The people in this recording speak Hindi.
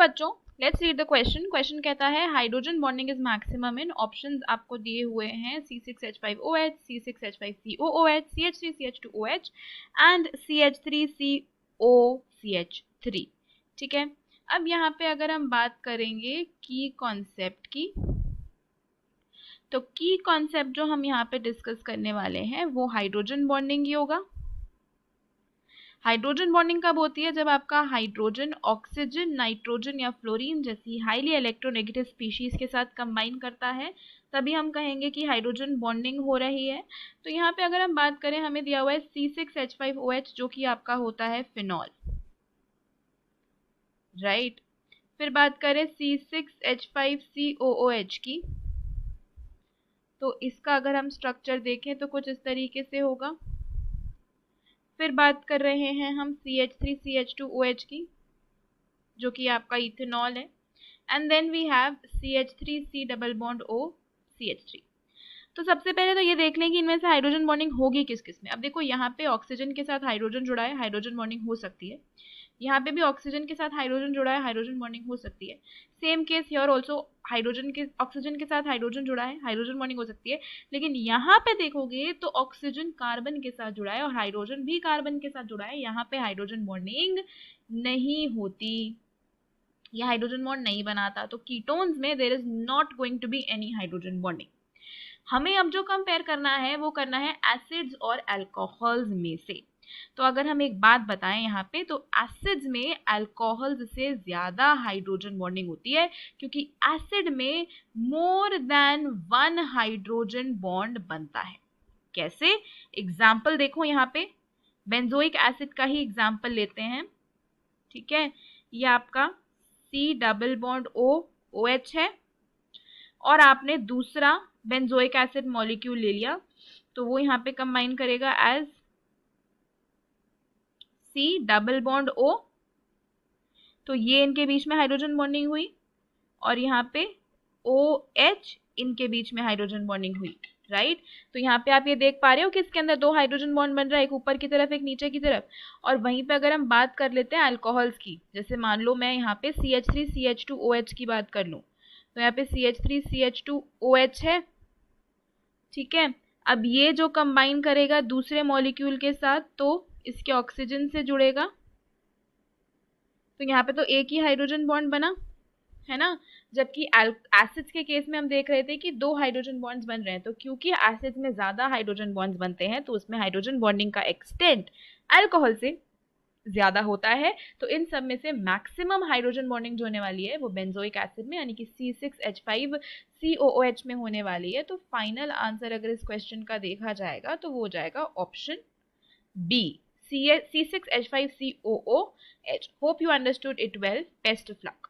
बच्चों, let's read the question. Question कहता है hydrogen bonding is maximum in, options आपको दिए हुए हैं C6H5OH, C6H5COOH, CH3CH2OH and CH3COCH3। ठीक है, अब यहाँ पे अगर हम बात करेंगे की कॉन्सेप्ट की, तो की कॉन्सेप्ट जो हम यहाँ पे डिस्कस करने वाले हैं वो हाइड्रोजन बॉन्डिंग ही होगा। हाइड्रोजन बॉन्डिंग कब होती है? जब आपका हाइड्रोजन ऑक्सीजन, नाइट्रोजन या फ्लोरीन जैसी हाईली इलेक्ट्रोनेगेटिव स्पीशीज के साथ कंबाइन करता है, तभी हम कहेंगे कि हाइड्रोजन बॉन्डिंग हो रही है। तो यहाँ पे अगर हम बात करें, हमें दिया हुआ है C6H5OH जो कि आपका होता है फिनॉल, राइट। फिर बात करें C6H5COOH की, तो इसका अगर हम स्ट्रक्चर देखें तो कुछ इस तरीके से होगा। फिर बात कर रहे हैं हम CH3CH2OH की, जो कि आपका इथेनॉल है, and then we have CH3C double bond O CH3। तो सबसे पहले तो ये देख लें कि इनमें से हाइड्रोजन बॉन्डिंग होगी किस किस में। अब देखो यहाँ पे ऑक्सीजन के साथ हाइड्रोजन जुड़ा है, हाइड्रोजन बॉन्डिंग हो सकती है। यहाँ पे भी ऑक्सीजन के साथ हाइड्रोजन जुड़ा है, हाइड्रोजन बॉन्डिंग हो सकती है। Same case here also, hydrogen के ऑक्सीजन के साथ हाइड्रोजन जुड़ा है, हाइड्रोजन बॉन्डिंग हो सकती है। लेकिन यहाँ पे देखोगे तो ऑक्सीजन कार्बन के साथ जुड़ा है और हाइड्रोजन भी कार्बन के साथ जुड़ा है, यहाँ पे हाइड्रोजन बॉन्डिंग नहीं होती, यह हाइड्रोजन बॉन्ड नहीं बनाता। तो कीटोन्स में there is not going to be any hydrogen bonding. हमें अब जो कंपेयर करना है वो करना है एसिड्स और अल्कोहल्स में से। तो अगर हम एक बात बताएं यहाँ पे, तो एसिड्स में अल्कोहल्स से ज्यादा हाइड्रोजन बॉन्डिंग होती है, क्योंकि एसिड में मोर देन 1 हाइड्रोजन बॉन्ड बनता है। कैसे? एग्जाम्पल देखो यहाँ पे, बेंजोइक एसिड का ही एग्जाम्पल लेते हैं। ठीक है, ये आपका C double bond O OH है, और आपने दूसरा बेंजोइक एसिड मॉलिक्यूल ले लिया, तो वो यहाँ पे कंबाइन करेगा as C double bond O। तो ये इनके बीच में हाइड्रोजन बॉन्डिंग हुई, और यहाँ पे OH इनके बीच में हाइड्रोजन बॉन्डिंग हुई, राइट। तो यहाँ पे आप ये देख पा रहे हो कि इसके अंदर 2 हाइड्रोजन बॉन्ड बन रहा है, एक ऊपर की तरफ एक नीचे की तरफ। और वहीं पे अगर हम बात कर लेते हैं अल्कोहल्स की, जैसे मान लो मैं यहाँ पे CH3CH2OH की बात कर लूँ, तो यहाँ पे CH3CH2OH है, ठीक है। अब ये जो कंबाइन करेगा दूसरे मॉलिक्यूल के साथ, तो इसके ऑक्सीजन से जुड़ेगा, तो यहाँ पे तो एक ही हाइड्रोजन बॉन्ड बना, है ना। जबकि एसिड्स के केस में हम देख रहे थे कि 2 हाइड्रोजन बॉन्ड्स बन रहे हैं। तो क्योंकि एसिड्स में ज्यादा हाइड्रोजन बॉन्ड्स बनते हैं, तो उसमें हाइड्रोजन बॉन्डिंग का एक्सटेंट अल्कोहल से ज्यादा होता है। तो इन सब में से मैक्सिमम हाइड्रोजन बॉन्डिंग जो होने वाली है वो बेंजोइक एसिड में, यानी कि C6H5COOH में होने वाली है। तो फाइनल आंसर अगर इस क्वेश्चन का देखा जाएगा तो वो हो जाएगा option B, C6H5COOH। Hope you understood it well, best of luck.